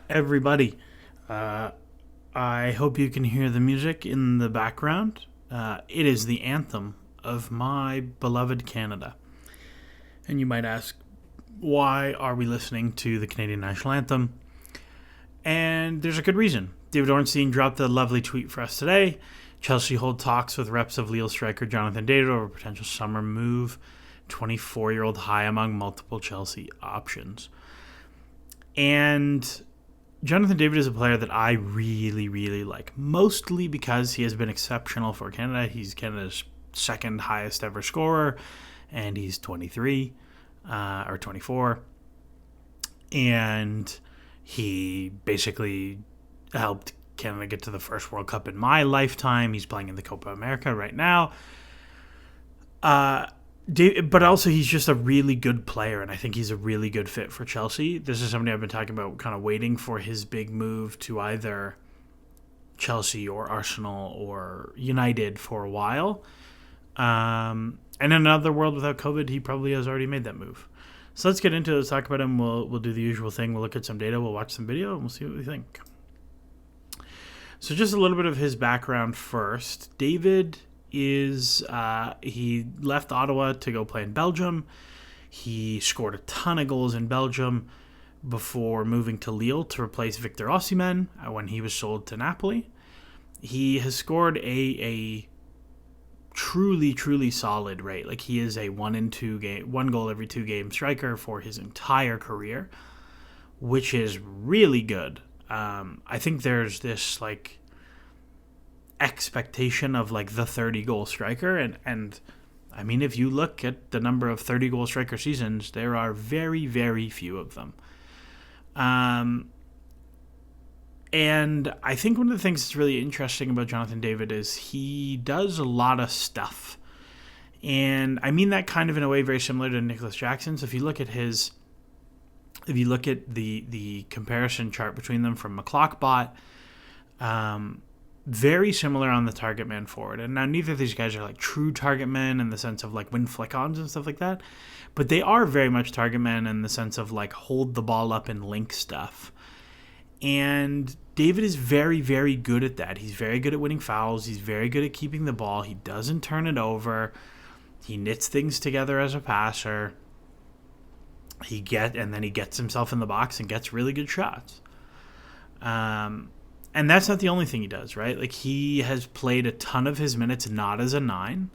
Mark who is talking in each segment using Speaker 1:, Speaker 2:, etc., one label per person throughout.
Speaker 1: Everybody. Uh, I hope you can hear the music in the background. It is the anthem of my beloved Canada. And you might ask, why are we listening to the Canadian national anthem? And there's a good reason. David Ornstein dropped a lovely tweet for us today. Chelsea hold talks with reps of Lille striker Jonathan David over a potential summer move. 24-year-old high among multiple Chelsea options. And Jonathan David is a player that I really, really like, mostly because he has been exceptional for Canada. He's Canada's second highest ever scorer, and he's 23 or 24. And he basically helped Canada get to the first World Cup in my lifetime. He's playing in the Copa America right now. But also he's just a really good player, and I think he's a really good fit for Chelsea. This is somebody I've been talking about, kind of waiting for his big move to either Chelsea or Arsenal or United for a while. And in another world without COVID, he probably has already made that move. So let's get into it. Let's talk about him. We'll do the usual thing. We'll look at some data. We'll watch some video, and we'll see what we think. So just a little bit of his background first. David is he left Ottawa to go play in Belgium. He scored a ton of goals in Belgium before moving to Lille to replace Victor Osimhen when he was sold to Napoli. He has scored a truly, truly solid rate. Like, he is a 1 goal every 2 game striker for his entire career, which is really good. I think there's this expectation of the 30 goal striker, and I mean, if you look at the number of 30 goal striker seasons, there are very, very few of them. And I think one of the things that's really interesting about Jonathan David is he does a lot of stuff, and I mean that kind of in a way very similar to Nicholas Jackson. So if you look at the comparison chart between them from McClockbot, very similar on the target man forward. And now neither of these guys are true target men in the sense of win flick-ons and stuff like that, but they are very much target men in the sense of hold the ball up and link stuff. And David is very, very good at that. He's very good at winning fouls. He's very good at keeping the ball. He doesn't turn it over. He knits things together as a passer. And then he gets himself in the box and gets really good shots. And that's not the only thing he does, right? He has played a ton of his minutes not as a 9.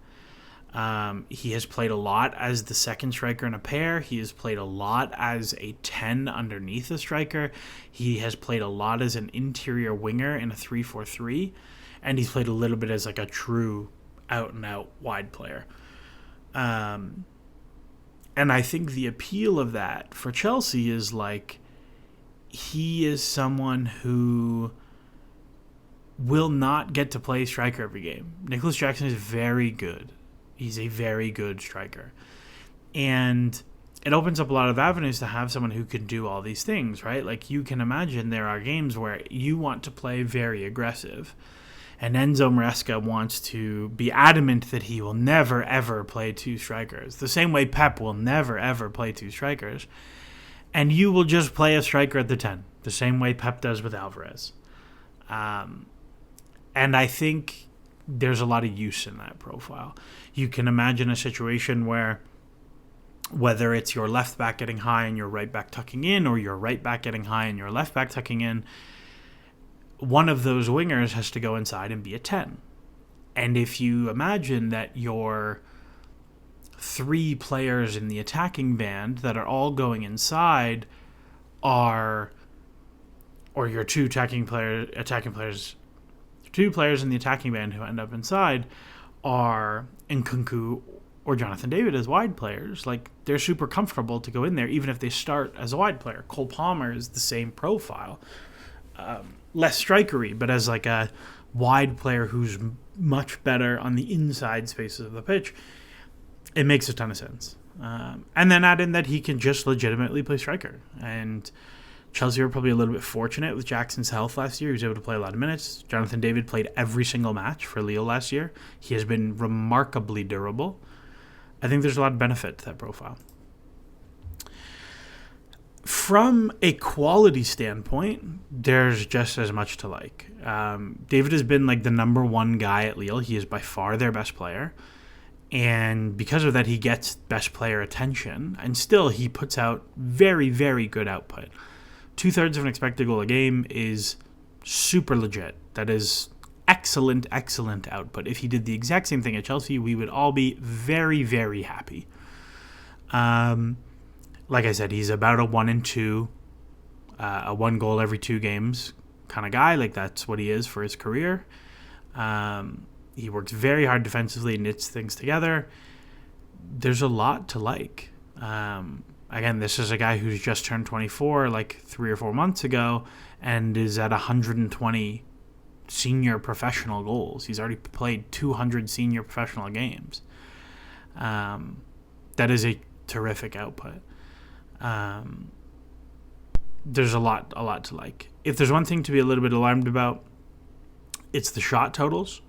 Speaker 1: He has played a lot as the second striker in a pair. He has played a lot as a 10 underneath a striker. He has played a lot as an interior winger in a 3-4-3. And he's played a little bit as a true out-and-out wide player. And I think the appeal of that for Chelsea is he is someone who will not get to play striker every game. Nicholas Jackson is very good. He's a very good striker. And it opens up a lot of avenues to have someone who can do all these things, right? You can imagine there are games where you want to play very aggressive, and Enzo Maresca wants to be adamant that he will never, ever play 2 strikers. The same way Pep will never, ever play 2 strikers. And you will just play a striker at the 10, the same way Pep does with Alvarez. And I think there's a lot of use in that profile. You can imagine a situation where, whether it's your left back getting high and your right back tucking in, or your right back getting high and your left back tucking in, one of those wingers has to go inside and be a 10. And if you imagine that your 3 players in the attacking band that are all going inside or your 2 players in the attacking band who end up inside are Nkunku or Jonathan David as wide players, they're super comfortable to go in there, even if they start as a wide player. Cole Palmer is the same profile. Less strikery, but as a wide player who's much better on the inside spaces of the pitch. It makes a ton of sense. And then add in that he can just legitimately play striker. And Chelsea were probably a little bit fortunate with Jackson's health last year. He was able to play a lot of minutes. Jonathan David played every single match for Lille last year. He has been remarkably durable. I think there's a lot of benefit to that profile. From a quality standpoint, there's just as much to like. David has been like the number one guy at Lille. He is by far their best player. And because of that, he gets best player attention. And still, he puts out very, very good output. 2/3 of an expected goal a game is super legit. That is excellent, excellent output. If he did the exact same thing at Chelsea, we would all be very, very happy. Like I said, he's about a 1 in 2, a 1 goal every 2 games kind of guy. Like, that's what he is for his career. He works very hard defensively, knits things together. There's a lot to like. Again, this is a guy who's just turned 24 like 3 or 4 months ago and is at 120 senior professional goals. He's already played 200 senior professional games. That is a terrific output. There's a lot to like. If there's one thing to be a little bit alarmed about, it's the shot totals.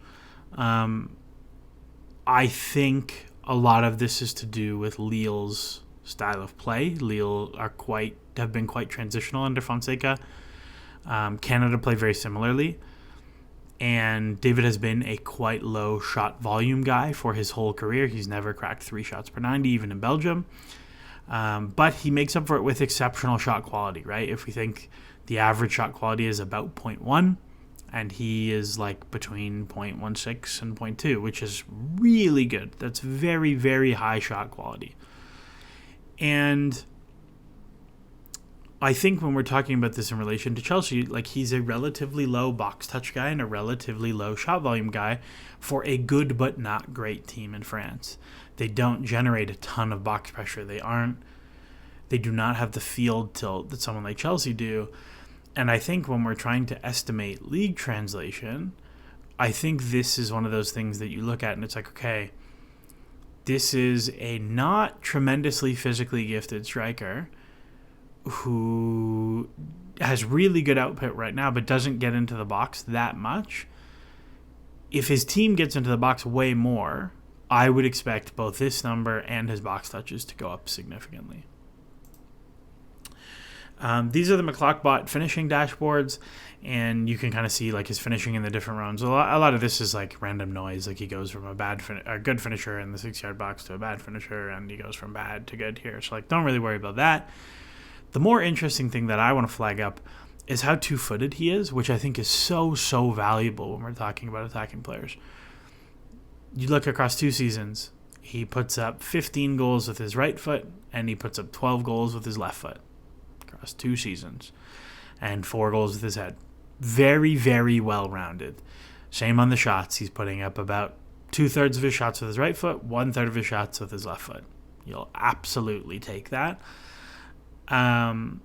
Speaker 1: I think a lot of this is to do with Lille's style of play. Lille have been quite transitional under Fonseca. Canada play very similarly. And David has been a quite low shot volume guy for his whole career. He's never cracked 3 shots per 90, even in Belgium. But he makes up for it with exceptional shot quality, right? If we think the average shot quality is about 0.1, and he is like between 0.16 and 0.2, which is really good. That's very, very high shot quality. And I think when we're talking about this in relation to Chelsea, like, he's a relatively low box touch guy and a relatively low shot volume guy for a good but not great team in France. They don't generate a ton of box pressure. They do not have the field tilt that someone like Chelsea do. And I think when we're trying to estimate league translation, I think this is one of those things that you look at and it's like, okay, this is a not tremendously physically gifted striker who has really good output right now but doesn't get into the box that much. If his team gets into the box way more, I would expect both this number and his box touches to go up significantly. These are the McClockbot finishing dashboards, and you can kind of see like his finishing in the different rounds. A lot of this is like random noise. Like, he goes from a good finisher in the 6-yard box to a bad finisher, and he goes from bad to good here. So, like, don't really worry about that. The more interesting thing that I want to flag up is how 2-footed he is, which I think is so valuable when we're talking about attacking players. You look across 2 seasons, he puts up 15 goals with his right foot, and he puts up 12 goals with his left foot across 2 seasons, and 4 goals with his head. Very, very well-rounded. Same on the shots. He's putting up about 2/3 of his shots with his right foot, 1/3 of his shots with his left foot. You'll absolutely take that. And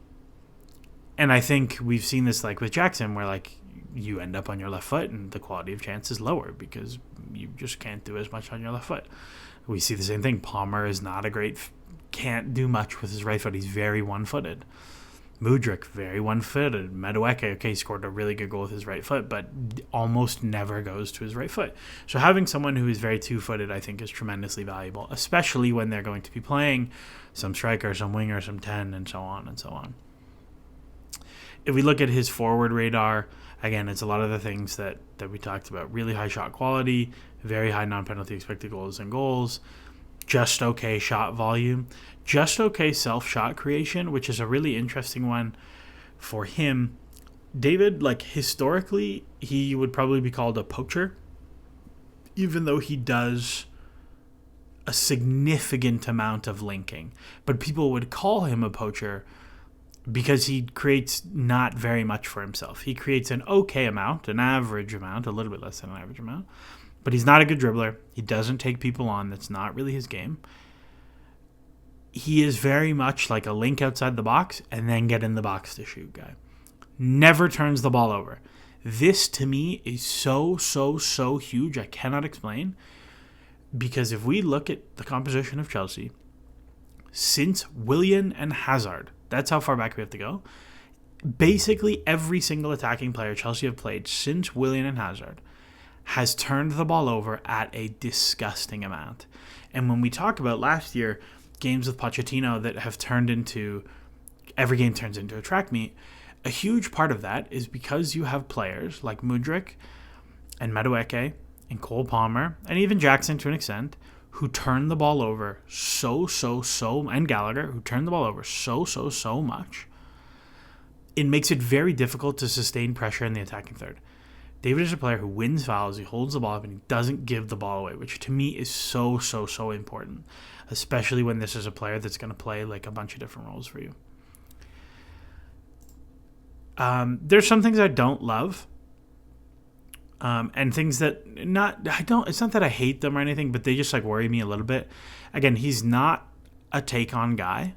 Speaker 1: I think we've seen this like with Jackson, where like you end up on your left foot and the quality of chance is lower because you just can't do as much on your left foot. We see the same thing. Palmer is not can't do much with his right foot. He's very one-footed. Mudryk, very one-footed. Madueke, okay, scored a really good goal with his right foot, but almost never goes to his right foot. So having someone who is very 2-footed, I think, is tremendously valuable, especially when they're going to be playing some striker, some winger, some 10, and so on and so on. If we look at his forward radar, again, it's a lot of the things that we talked about. Really high shot quality, very high non-penalty expected goals and goals, just okay shot volume, just okay self-shot creation, which is a really interesting one for him. David, like, historically, he would probably be called a poacher, even though he does a significant amount of linking. But people would call him a poacher because he creates not very much for himself. He creates an okay amount, an average amount, a little bit less than an average amount. But he's not a good dribbler. He doesn't take people on. That's not really his game. He is very much like a link outside the box and then get in the box to shoot guy. Never turns the ball over. This, to me, is so huge. I cannot explain. Because if we look at the composition of Chelsea, since Willian and Hazard, that's how far back we have to go, basically every single attacking player Chelsea have played since Willian and Hazard has turned the ball over at a disgusting amount. And when we talk about last year, games with Pochettino that have turned into every game turns into a track meet. A huge part of that is because you have players like Mudryk and Madueke and Cole Palmer and even Jackson to an extent who turn the ball over so, and Gallagher, who turn the ball over so much. It makes it very difficult to sustain pressure in the attacking third. David is a player who wins fouls, he holds the ball up, and he doesn't give the ball away, which to me is so important, especially when this is a player that's going to play like a bunch of different roles for you. There's some things I don't love, and things that it's not that I hate them or anything, but they just like worry me a little bit. Again, he's not a take-on guy.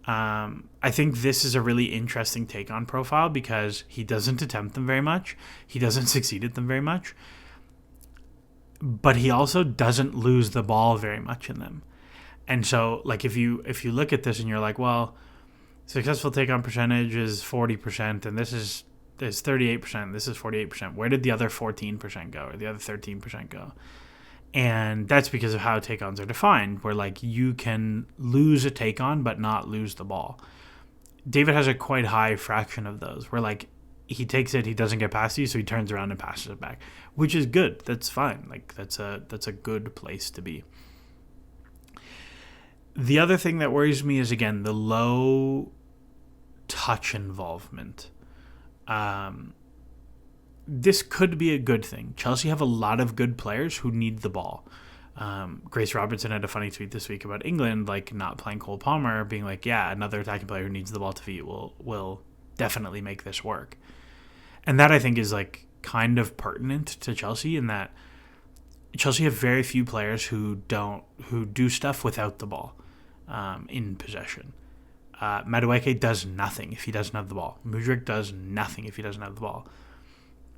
Speaker 1: I think this is a really interesting take-on profile because he doesn't attempt them very much. He doesn't succeed at them very much. But he also doesn't lose the ball very much in them. And so, like, if you look at this and you're like, well, successful take-on percentage is 40%, and this is 38%, this is 48%. Where did the other 14% go, or the other 13% go? And that's because of how take-ons are defined, where, like, you can lose a take-on but not lose the ball. David has a quite high fraction of those, where, like, he takes it, he doesn't get past you, so he turns around and passes it back, which is good. That's fine. Like, that's a good place to be. The other thing that worries me is, again, the low touch involvement. This could be a good thing. Chelsea have a lot of good players who need the ball. Grace Robertson had a funny tweet this week about England, like, not playing Cole Palmer, being like, yeah, another attacking player who needs the ball to feet will definitely make this work. And that, I think, is, like, kind of pertinent to Chelsea, in that Chelsea have very few players who do stuff without the ball in possession. Madueke does nothing if he doesn't have the ball. Mudryk does nothing if he doesn't have the ball.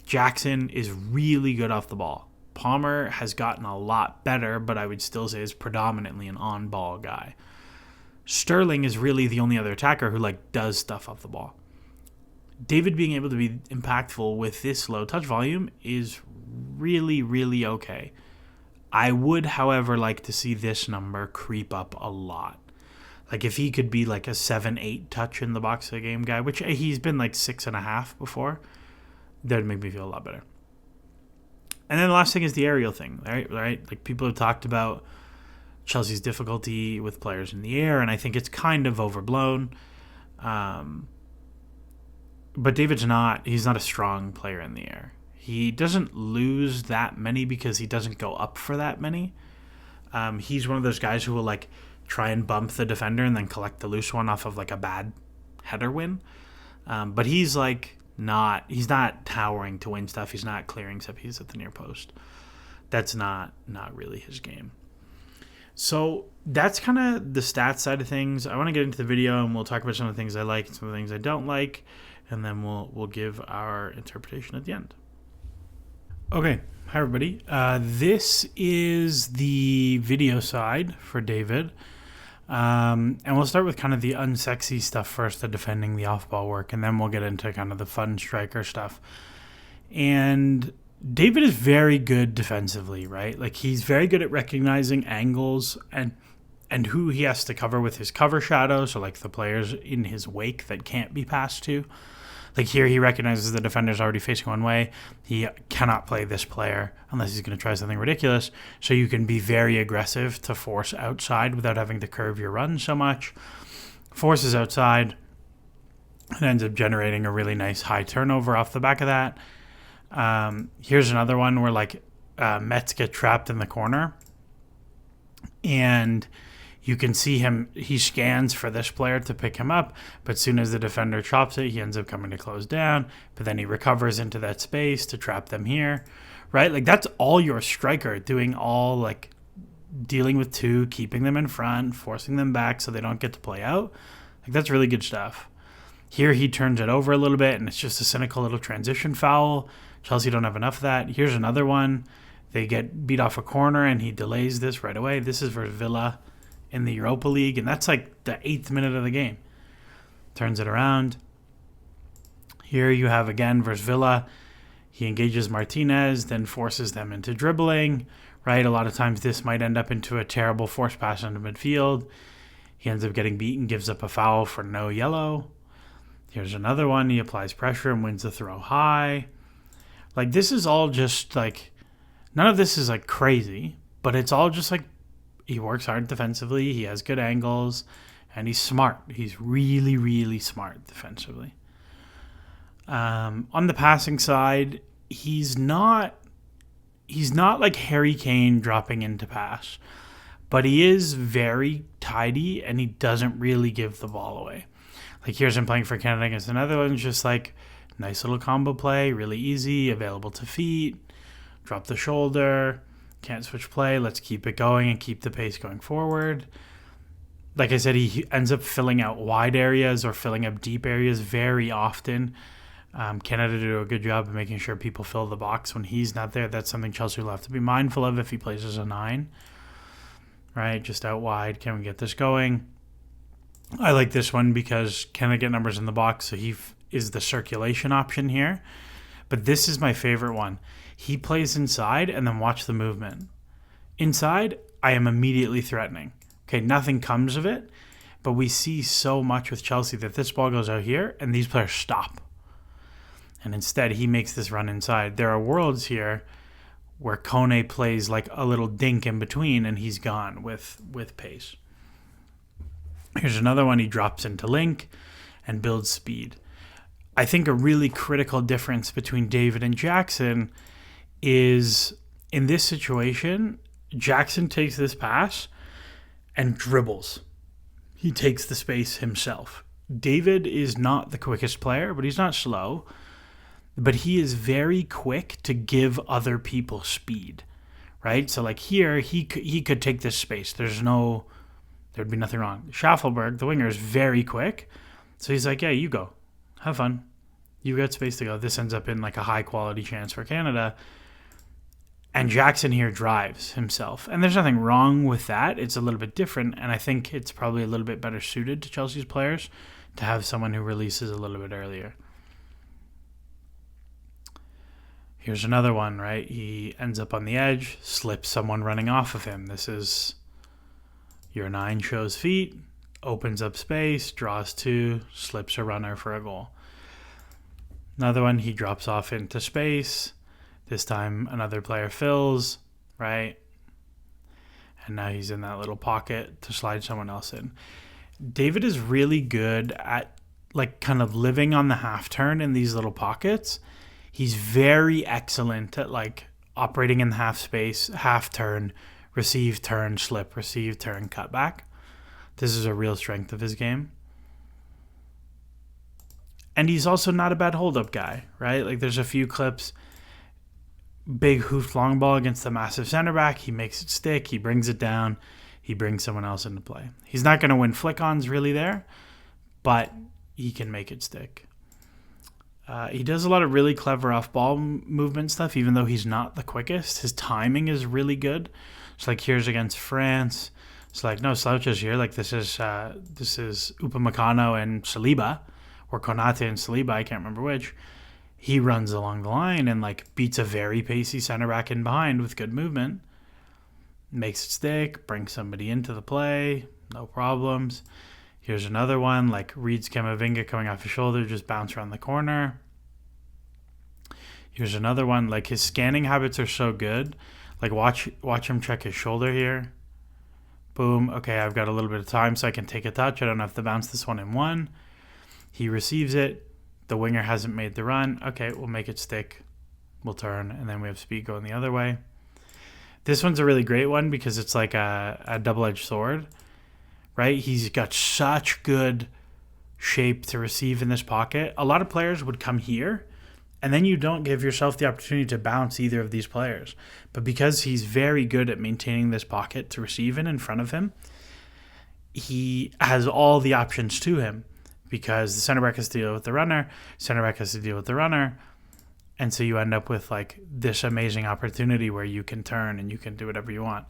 Speaker 1: Jackson is really good off the ball. Palmer has gotten a lot better, but I would still say is predominantly an on-ball guy. Sterling is really the only other attacker who, like, does stuff off the ball. David being able to be impactful with this low touch volume is really, really okay. I would, however, like to see this number creep up a lot. Like, if he could be like a 7-8 touch in the box of the game guy, which he's been like 6.5 before, that would make me feel a lot better. And then the last thing is the aerial thing, right? Like, people have talked about Chelsea's difficulty with players in the air, and I think it's kind of overblown. But David's he's not a strong player in the air. He doesn't lose that many because he doesn't go up for that many. He's one of those guys who will, like, try and bump the defender and then collect the loose one off of, like, a bad header win. But he's, like, he's not towering to win stuff. He's not clearing set pieces at the near post. That's not really his game. So that's kind of the stats side of things. I want to get into the video, and we'll talk about some of the things I like and some of the things I don't like, and then we'll give our interpretation at the end. Okay, hi everybody. This is the video side for David. And we'll start with kind of the unsexy stuff first, the defending, the off-ball work, and then we'll get into kind of the fun striker stuff. And David is very good defensively, right? Like, he's very good at recognizing angles and who he has to cover with his cover shadow, so like the players in his wake that can't be passed to. Like, here he recognizes the defender's already facing one way. He cannot play this player unless he's going to try something ridiculous. So you can be very aggressive to force outside without having to curve your run so much. Forces outside and ends up generating a really nice high turnover off the back of that. Here's another one where, like, Mets get trapped in the corner. And you can see him, he scans for this player to pick him up, but as soon as the defender chops it, he ends up coming to close down, but then he recovers into that space to trap them here, right? Like, that's all your striker doing, all, like, dealing with two, keeping them in front, forcing them back so they don't get to play out. Like, that's really good stuff. Here he turns it over a little bit, and it's just a cynical little transition foul. Chelsea don't have enough of that. Here's another one. They get beat off a corner, and he delays this right away. This is for Villa in the Europa League, and that's like the 8th minute of the game. Turns it around. Here you have, again, versus Villa. He engages Martinez, then forces them into dribbling, right? A lot of times this might end up into a terrible force pass into midfield. He ends up getting beaten, gives up a foul for no yellow. Here's another one. He applies pressure and wins the throw high. Like, this is all just, like, none of this is, like, crazy, but it's all just, like, he works hard defensively. He has good angles, and he's smart. He's really, really smart defensively. On the passing side, he's not like Harry Kane dropping into pass, but he is very tidy, and he doesn't really give the ball away. Like, here's him playing for Canada against the Netherlands, just like nice little combo play, really easy, available to feet, drop the shoulder, can't switch play, let's keep it going and keep the pace going forward. Like I said, he ends up filling out wide areas or filling up deep areas very often. Canada do a good job of making sure people fill the box when he's not there. That's something Chelsea will have to be mindful of if he plays as a 9. Right, just out wide. Can we get this going? I like this one because Canada get numbers in the box, so he is the circulation option here. But this is my favorite one. He plays inside and then watch the movement. Inside, I am immediately threatening. Okay, nothing comes of it, but we see so much with Chelsea that this ball goes out here and these players stop. And instead, he makes this run inside. There are worlds here where Kone plays like a little dink in between and he's gone with pace. Here's another one. He drops into link and builds speed. I think a really critical difference between David and Jackson is in this situation, Jackson takes this pass and dribbles. He takes the space himself. David is not the quickest player, but he's not slow. But he is very quick to give other people speed, right? So like here, he could take this space. There'd be nothing wrong. Schaffelberg, the winger, is very quick. So he's like, yeah, you go. Have fun. You got space to go. This ends up in like a high quality chance for Canada. And Jackson here drives himself. And there's nothing wrong with that. It's a little bit different. And I think it's probably a little bit better suited to Chelsea's players to have someone who releases a little bit earlier. Here's another one, right? He ends up on the edge, slips someone running off of him. This is your 9 shows feet, opens up space, draws 2, slips a runner for a goal. Another one, he drops off into space. This time another player fills, right? And now he's in that little pocket to slide someone else in. David is really good at like kind of living on the half turn in these little pockets. He's very excellent at like operating in the half space, half turn, receive, turn, slip, receive, turn, cut back. This is a real strength of his game. And he's also not a bad hold-up guy, right? Like there's a few clips, big hoofed long ball against the massive center back. He makes it stick. He brings it down. He brings someone else into play. He's not going to win flick-ons really there, but he can make it stick. He does a lot of really clever off-ball movement stuff, even though he's not the quickest. His timing is really good. It's like here's against France. It's like no slouches here. Like this is Upamecano and Saliba, or Konate and Saliba. I can't remember which. He runs along the line and like beats a very pacey center back in behind with good movement. Makes it stick. Brings somebody into the play. No problems. Here's another one, like reads Camavinga coming off his shoulder, just bounce around the corner. Here's another one, like his scanning habits are so good. Like watch him check his shoulder here. Boom, okay, I've got a little bit of time so I can take a touch. I don't have to bounce this one in one. He receives it. The winger hasn't made the run. Okay, we'll make it stick. We'll turn, and then we have speed going the other way. This one's a really great one because it's like a double-edged sword. Right? He's got such good shape to receive in this pocket. A lot of players would come here, and then you don't give yourself the opportunity to bounce either of these players. But because he's very good at maintaining this pocket to receive in front of him, he has all the options to him because the center back has to deal with the runner, center back has to deal with the runner, and so you end up with like this amazing opportunity where you can turn and you can do whatever you want.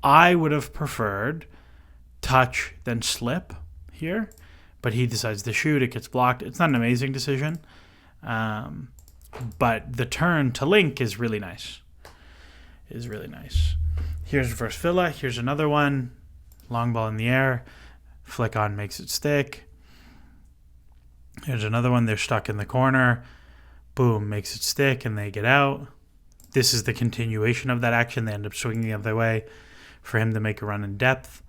Speaker 1: I would have preferred touch then slip here, but he decides to shoot. It gets blocked. It's not an amazing decision, but the turn to link is really nice. Here's reverse Villa. Here's another one. Long ball in the air. Flick on makes it stick. Here's another one. They're stuck in the corner. Boom, makes it stick, and they get out. This is the continuation of that action. They end up swinging the other way for him to make a run in depth.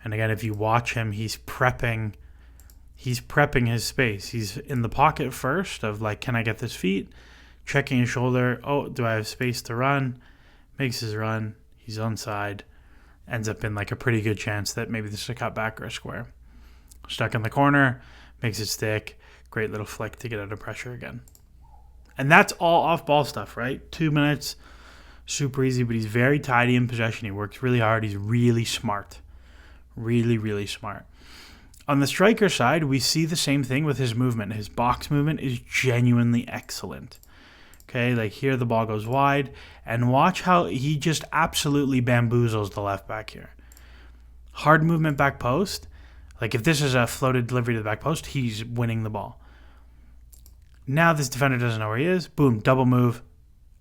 Speaker 1: And again, if you watch him, he's prepping his space. He's in the pocket first of like, can I get this feet? Checking his shoulder. Oh, do I have space to run? Makes his run. He's onside. Ends up in like a pretty good chance that maybe this is a cutback or a square. Stuck in the corner. Makes it stick. Great little flick to get out of pressure again. And that's all off-ball stuff, right? 2 minutes. Super easy, but he's very tidy in possession. He works really hard. He's really smart. Really, really smart. On the striker side, we see the same thing with his movement. His box movement is genuinely excellent. Okay, like here the ball goes wide, and watch how he just absolutely bamboozles the left back here. Hard movement back post. Like if this is a floated delivery to the back post, he's winning the ball. Now this defender doesn't know where he is. Boom, double move,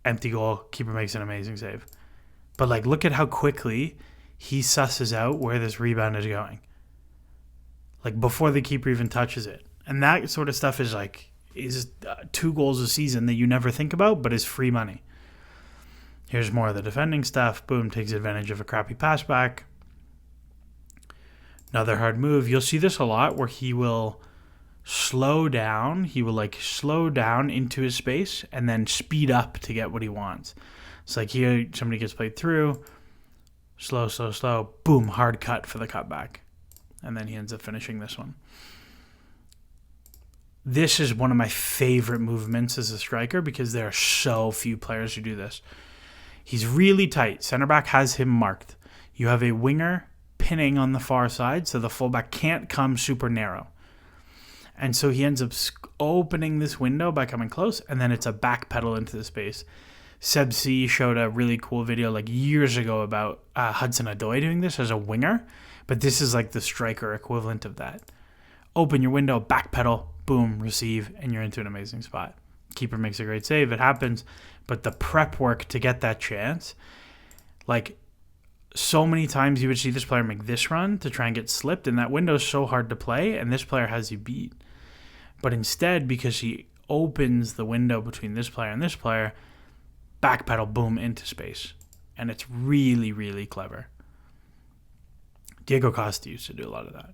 Speaker 1: empty goal. Keeper makes an amazing save. But like, look at how quickly he susses out where this rebound is going. Like before the keeper even touches it. And that sort of stuff is like, is 2 goals a season that you never think about, but is free money. Here's more of the defending stuff. Boom, takes advantage of a crappy pass back. Another hard move. You'll see this a lot where he will slow down. He will like slow down into his space and then speed up to get what he wants. It's like here, somebody gets played through. Slow, slow, slow. Boom, hard cut for the cutback. And then he ends up finishing this one. This is one of my favorite movements as a striker because there are so few players who do this. He's really tight. Center back has him marked. You have a winger pinning on the far side, so the fullback can't come super narrow. And so he ends up opening this window by coming close, and then it's a back pedal into the space. Seb C showed a really cool video like years ago about Hudson Odoi doing this as a winger, but this is like the striker equivalent of that. Open your window, back pedal, boom, receive, and you're into an amazing spot. Keeper makes a great save. It happens. But the prep work to get that chance, like so many times you would see this player make this run to try and get slipped, and that window is so hard to play, and this player has you beat. But instead, because he opens the window between this player and this player, back pedal, boom, into space. And it's really, really clever. Diego Costa used to do a lot of that.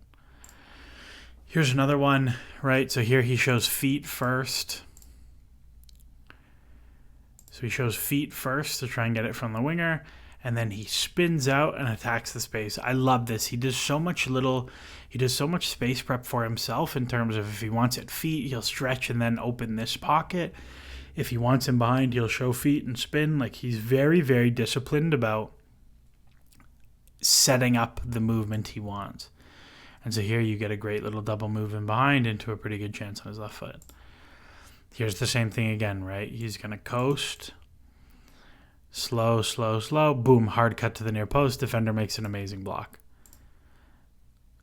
Speaker 1: Here's another one, right? So here he shows feet first. So he shows feet first to try and get it from the winger, and then he spins out and attacks the space. I love this. He does so much space prep for himself in terms of if he wants it feet, he'll stretch and then open this pocket. If he wants him behind, he'll show feet and spin. Like he's very, very disciplined about setting up the movement he wants. And so here you get a great little double move in behind into a pretty good chance on his left foot. Here's the same thing again, right? He's going to coast. Slow, slow, slow. Boom, hard cut to the near post. Defender makes an amazing block.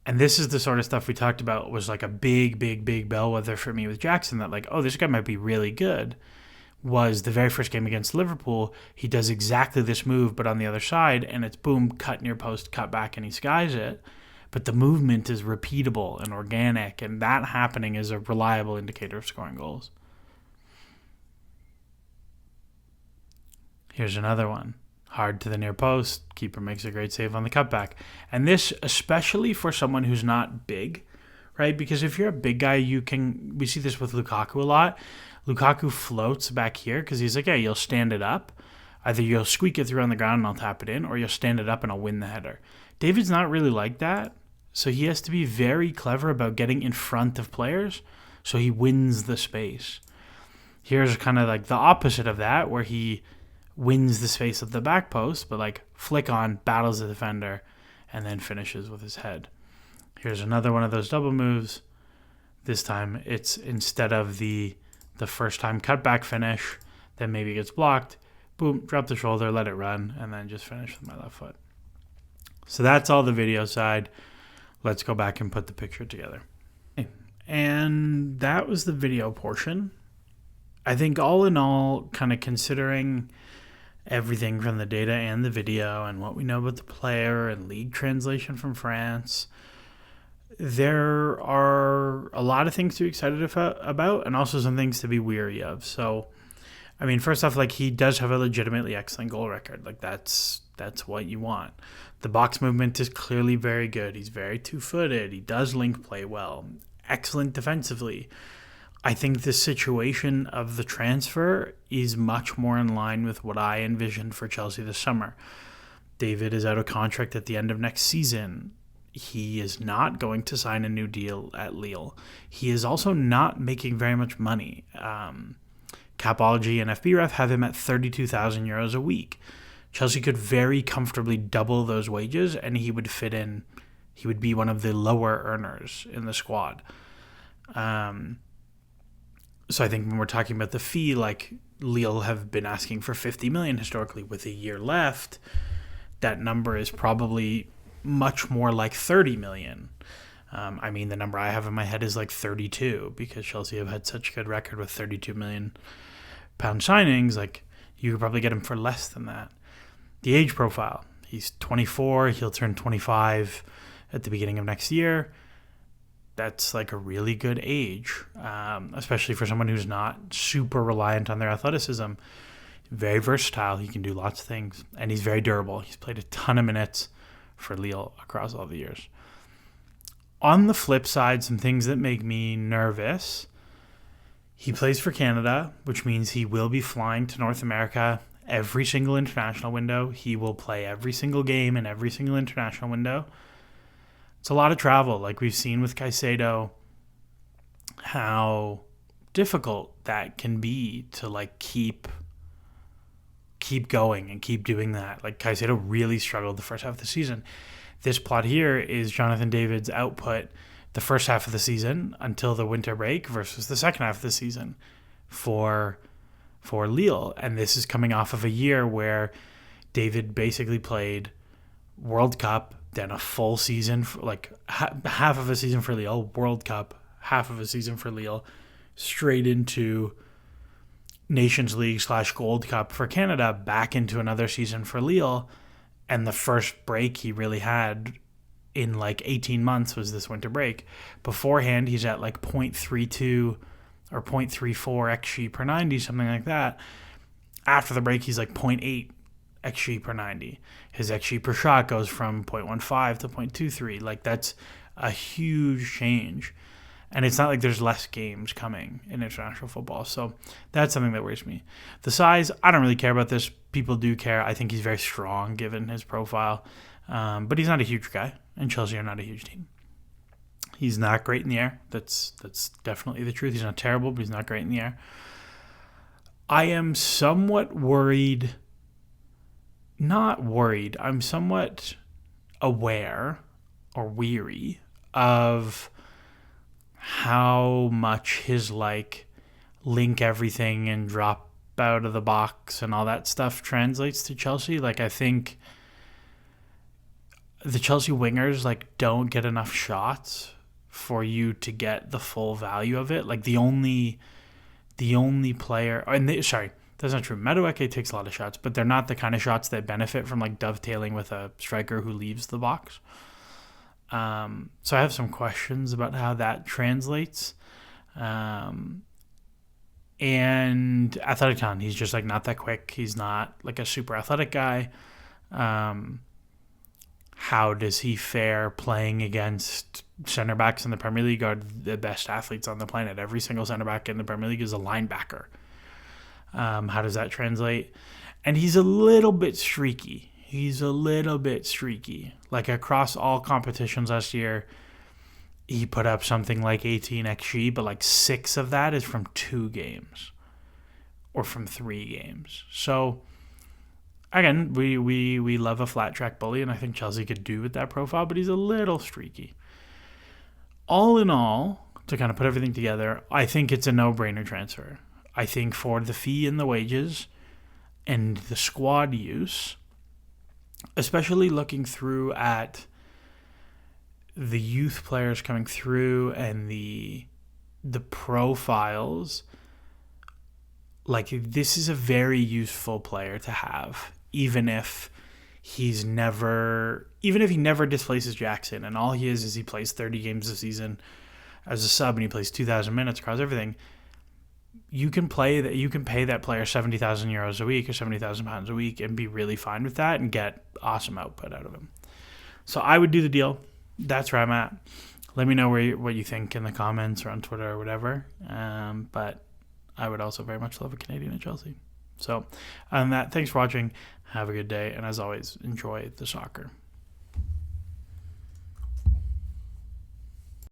Speaker 1: And this is the sort of stuff we talked about was like a big, big, big bellwether for me with Jackson that like, oh, this guy might be really good. Was the very first game against Liverpool, he does exactly this move, but on the other side, and it's boom, cut near post, cut back, and he skies it. But the movement is repeatable and organic, and that happening is a reliable indicator of scoring goals. Here's another one. Hard to the near post. Keeper makes a great save on the cutback. And this, especially for someone who's not big, right? Because if you're a big guy, we see this with Lukaku a lot. Lukaku floats back here because he's like, yeah, you'll stand it up. Either you'll squeak it through on the ground and I'll tap it in, or you'll stand it up and I'll win the header. David's not really like that. So he has to be very clever about getting in front of players so he wins the space. Here's kind of like the opposite of that, where he wins the space of the back post, but like flick on, battles the defender, and then finishes with his head. Here's another one of those double moves. This time it's instead of the first time cutback finish, then maybe it gets blocked. Boom, drop the shoulder, let it run, and then just finish with my left foot. So that's all the video side. Let's go back and put the picture together. And that was the video portion. I think all in all, kind of considering everything from the data and the video and what we know about the player and league translation from France, there are a lot of things to be excited about and also some things to be weary of. So, I mean, first off, like, he does have a legitimately excellent goal record. Like, that's what you want. The box movement is clearly very good. He's very two-footed. He does link play well. Excellent defensively. I think the situation of the transfer is much more in line with what I envisioned for Chelsea this summer. David is out of contract at the end of next season. He is not going to sign a new deal at Lille. He is also not making very much money. Capology and FBref have him at 32,000 euros a week. Chelsea could very comfortably double those wages, and he would fit in. He would be one of the lower earners in the squad. So I think when we're talking about the fee, like, Lille have been asking for 50 million historically. With a year left, that number is probably much more like 30 million. I mean, the number I have in my head is like 32 because Chelsea have had such a good record with 32 million pound signings. Like, you could probably get him for less than that. The age profile, he's 24. He'll turn 25 at the beginning of next year. That's like a really good age, especially for someone who's not super reliant on their athleticism. Very versatile. He can do lots of things, and he's very durable. He's played a ton of minutes for Lille across all the years. On the flip side, some things that make me nervous. He plays for Canada, which means he will be flying to North America every single international window. He will play every single game in every single international window. It's a lot of travel. Like we've seen with Caicedo, how difficult that can be to like keep going and keep doing that. Like Caicedo really struggled the first half of the season. This plot here is Jonathan David's output the first half of the season until the winter break versus the second half of the season for Lille. And this is coming off of a year where David basically played World Cup, then a full season, like half of a season for Lille, World Cup, half of a season for Lille, straight into Nations League / Gold Cup for Canada, back into another season for Lille. And the first break he really had in like 18 months was this winter break. Beforehand, he's at like 0.32 or 0.34 XG per 90, something like that. After the break, he's like 0.8 XG per 90. His XG per shot goes from 0.15 to 0.23. Like, that's a huge change. And it's not like there's less games coming in international football. So that's something that worries me. The size, I don't really care about this. People do care. I think he's very strong given his profile. But he's not a huge guy. And Chelsea are not a huge team. He's not great in the air. That's definitely the truth. He's not terrible, but he's not great in the air. I am somewhat worried. Not worried. I'm somewhat aware or weary of how much his like link everything and drop out of the box and all that stuff translates to Chelsea. Like, I think the Chelsea wingers like don't get enough shots for you to get the full value of it. Like the only player, sorry, that's not true. Madueke takes a lot of shots, but they're not the kind of shots that benefit from like dovetailing with a striker who leaves the box. So I have some questions about how that translates. And athletic talent, he's just like not that quick. He's not like a super athletic guy. How does he fare playing against center backs in the Premier League are the best athletes on the planet? Every single center back in the Premier League is a linebacker. How does that translate? And he's a little bit streaky. Like across all competitions last year, he put up something like 18 XG, but like 6 of that is from 2 games or from 3 games. So again, we love a flat track bully, and I think Chelsea could do with that profile, but he's a little streaky. All in all, to kind of put everything together, I think it's a no-brainer transfer. I think for the fee and the wages and the squad use, especially looking through at the youth players coming through and the profiles, like this is a very useful player to have, even if he's never, even if he never displaces Jackson, and all he is he plays 30 games a season as a sub, and he plays 2,000 minutes across everything. You can pay that player 70,000 euros a week or 70,000 pounds a week and be really fine with that and get awesome output out of him. So I would do the deal. That's where I'm at. Let me know what you think in the comments or on Twitter or whatever. But I would also very much love a Canadian at Chelsea. So other than that, thanks for watching. Have a good day. And as always, enjoy the soccer.